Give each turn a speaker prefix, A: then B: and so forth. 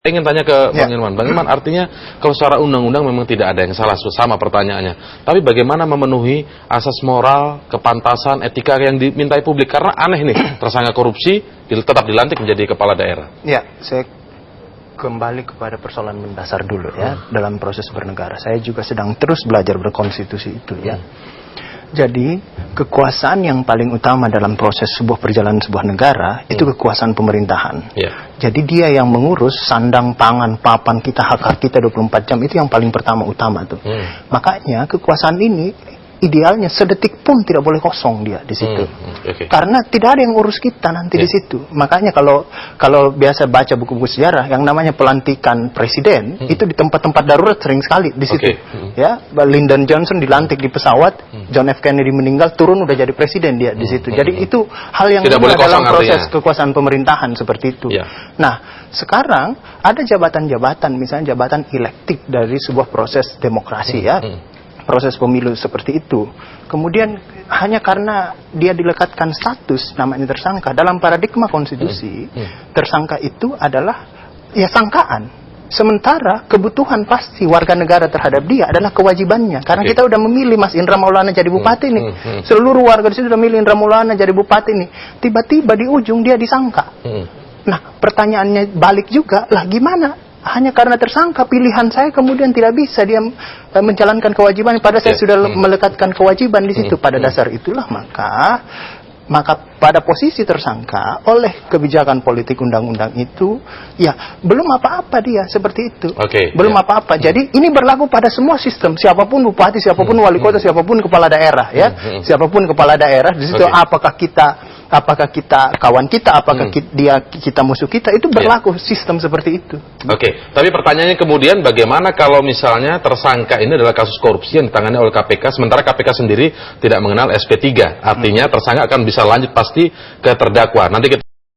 A: Ingin tanya ke Bang Irman. Bang Irman, artinya kalau secara undang-undang memang tidak ada yang salah, sama pertanyaannya. Tapi bagaimana memenuhi asas moral, kepantasan, etika yang dimintai publik? Karena aneh nih, tersangka korupsi tetap dilantik menjadi kepala daerah.
B: Ya, saya kembali kepada persoalan mendasar dulu ya, dalam proses bernegara. Saya juga sedang terus belajar berkonstitusi itu ya. Jadi, kekuasaan yang paling utama dalam proses sebuah perjalanan sebuah negara, itu kekuasaan pemerintahan. Jadi dia yang mengurus sandang, pangan, papan kita, hak-hak kita 24 jam, itu yang paling utama tuh. Makanya, kekuasaan ini, idealnya sedetik pun tidak boleh kosong dia di situ. Karena tidak ada yang urus kita nanti di situ. Makanya kalau biasa baca buku-buku sejarah, yang namanya pelantikan presiden, itu di tempat-tempat darurat sering sekali di situ. Ya, Lyndon Johnson dilantik di pesawat, John F. Kennedy meninggal, turun udah jadi presiden dia di situ. Jadi itu hal yang tidak dalam proses kekuasaan pemerintahan seperti itu. Nah, sekarang ada jabatan-jabatan, misalnya jabatan elektif dari sebuah proses demokrasi ya. Proses pemilu seperti itu. Kemudian hanya karena dia dilekatkan status namanya tersangka, dalam paradigma konstitusi, tersangka itu adalah ya sangkaan. Sementara kebutuhan pasti warga negara terhadap dia adalah kewajibannya. Karena kita udah memilih Mas Indra Maulana jadi bupati nih. Seluruh warga di situ udah milih Indra Maulana jadi bupati nih. Tiba-tiba di ujung dia disangka. Nah, pertanyaannya balik juga, lah gimana? Hanya karena tersangka, pilihan saya kemudian tidak bisa dia menjalankan kewajiban, padahal saya sudah melekatkan kewajiban di situ. Pada dasar itulah maka pada posisi tersangka oleh kebijakan politik undang-undang itu, ya belum apa-apa dia seperti itu. Belum apa-apa. Jadi ini berlaku pada semua sistem, siapapun bupati, siapapun wali kota, siapapun kepala daerah ya. Siapapun kepala daerah di situ, apakah kita kawan kita, apakah kita musuh kita, itu berlaku sistem seperti itu.
A: Tapi pertanyaannya kemudian bagaimana kalau misalnya tersangka ini adalah kasus korupsi yang ditangani oleh KPK, sementara KPK sendiri tidak mengenal SP3, artinya tersangka akan bisa lanjut pasti ke terdakwa. Nanti kita